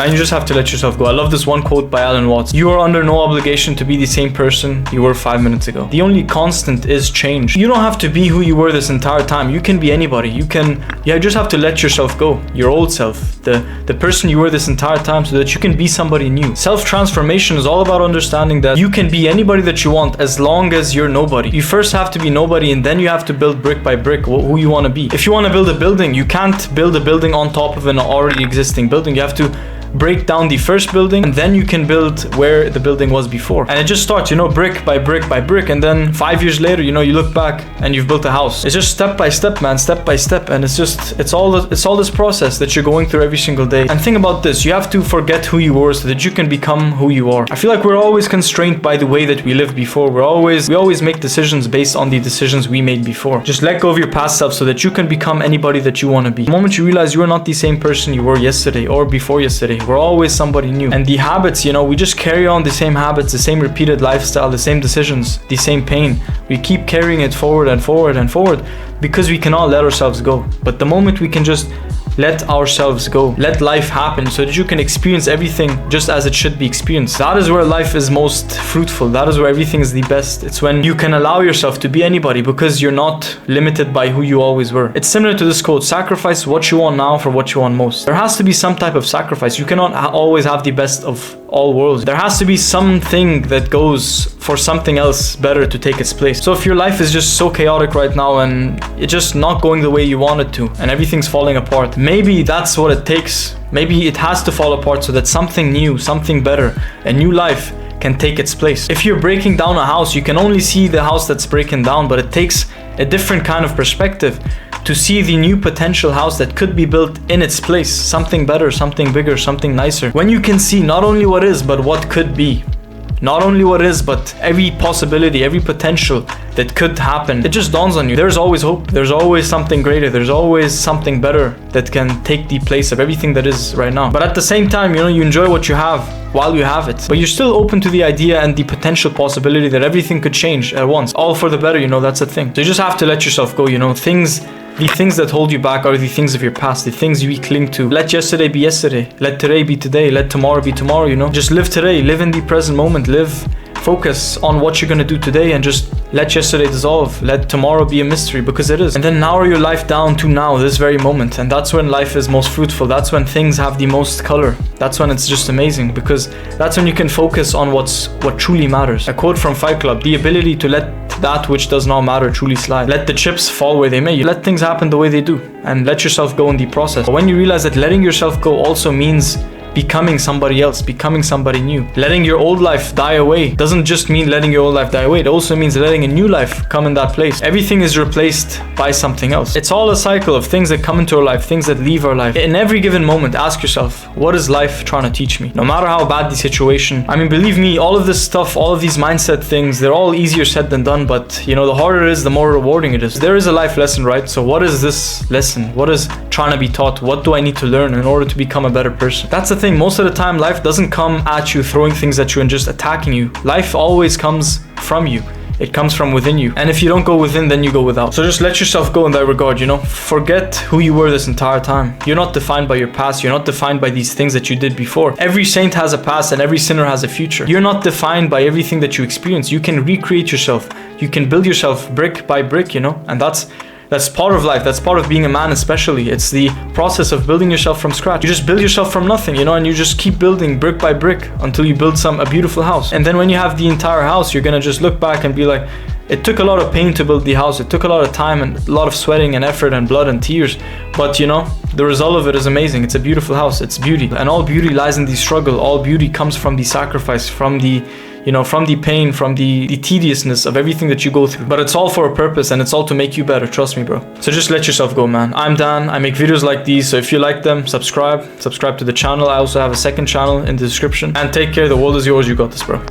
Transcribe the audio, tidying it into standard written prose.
And you just have to let yourself go. I love this one quote by Alan Watts. You are under no obligation to be the same person you were 5 minutes ago. The only constant is change. You don't have to be who you were this entire time. You can be anybody. You just have to let yourself go. Your old self, the person you were this entire time, so that you can be somebody new. Self-transformation is all about understanding that you can be anybody that you want as long as you're nobody. You first have to be nobody, and then you have to build brick by brick who you want to be. If you want to build a building, you can't build a building on top of an already existing building. You have to break down the first building, and then you can build where the building was before. And it just starts, brick by brick by brick, and then 5 years later, you look back and you've built a house. It's just step by step, man, step by step. And it's all this process that you're going through every single day. And think about this, you have to forget who you were so that you can become who you are. I feel like we're always constrained by the way that we lived before. We always make decisions based on the decisions we made before. Just let go of your past self so that you can become anybody that you want to be. The moment you realize you are not the same person you were yesterday or before yesterday, we're always somebody new. And the habits, we just carry on the same habits, the same repeated lifestyle, the same decisions, the same pain. We keep carrying it forward and forward and forward because we cannot let ourselves go. But the moment we can just let ourselves go, let life happen so that you can experience everything just as it should be experienced. That is where life is most fruitful. That is where everything is the best. It's when you can allow yourself to be anybody because you're not limited by who you always were. It's similar to this quote, sacrifice what you want now for what you want most. There has to be some type of sacrifice. You cannot always have the best of all worlds. There has to be something that goes for something else better to take its place. So if your life is just so chaotic right now and it's just not going the way you want it to and everything's falling apart, maybe that's what it takes. Maybe it has to fall apart so that something new, something better, a new life can take its place. If you're breaking down a house, you can only see the house that's breaking down, but it takes a different kind of perspective to see the new potential house that could be built in its place. Something better, something bigger, something nicer. When you can see not only what is, but what could be. Not only what is, but every possibility, every potential that could happen. It just dawns on you. There's always hope. There's always something greater. There's always something better that can take the place of everything that is right now. But at the same time, you enjoy what you have while you have it. But you're still open to the idea and the potential possibility that everything could change at once. All for the better, that's the thing. So you just have to let yourself go, The things that hold you back are the things of your past, the things you cling to. Let yesterday be yesterday. Let today be today. Let tomorrow be tomorrow, Just live today. Live in the present moment. Focus on what you're going to do today and just let yesterday dissolve. Let tomorrow be a mystery because it is. And then narrow your life down to now, this very moment. And that's when life is most fruitful. That's when things have the most color. That's when it's just amazing because that's when you can focus on what truly matters. A quote from Fight Club, the ability to let that which does not matter truly slide. Let the chips fall where they may. You let things happen the way they do and let yourself go in the process. But when you realize that letting yourself go also means becoming somebody else, becoming somebody new. Letting your old life die away doesn't just mean letting your old life die away. It also means letting a new life come in that place. Everything is replaced by something else. It's all a cycle of things that come into our life, things that leave our life. In every given moment, ask yourself, what is life trying to teach me? No matter how bad the situation. Believe me, all of this stuff, all of these mindset things, they're all easier said than done, but the harder it is, the more rewarding it is. There is a life lesson, right? So what is this lesson? What is trying to be taught? What do I need to learn in order to become a better person? That's the thing. Most of the time, life doesn't come at you throwing things at you and just attacking you. Life always comes from you. It comes from within you. And if you don't go within, then you go without. So just let yourself go in that regard, Forget who you were this entire time. You're not defined by your past. You're not defined by these things that you did before. Every saint has a past and every sinner has a future. You're not defined by everything that you experience. You can recreate yourself. You can build yourself brick by brick, And that's part of life. That's part of being a man especially. It's the process of building yourself from scratch. You just build yourself from nothing, and you just keep building brick by brick until you build a beautiful house. And then when you have the entire house, you're gonna just look back and be like, it took a lot of pain to build the house. It took a lot of time and a lot of sweating and effort and blood and tears. But the result of it is amazing. It's a beautiful house. It's beauty. And all beauty lies in the struggle. All beauty comes from the sacrifice, from the from the pain, from the tediousness of everything that you go through. But it's all for a purpose and it's all to make you better. Trust me, bro. So just let yourself go, man. I'm Dan. I make videos like these. So if you like them, subscribe to the channel. I also have a second channel in the description. And take care. The world is yours. You got this, bro.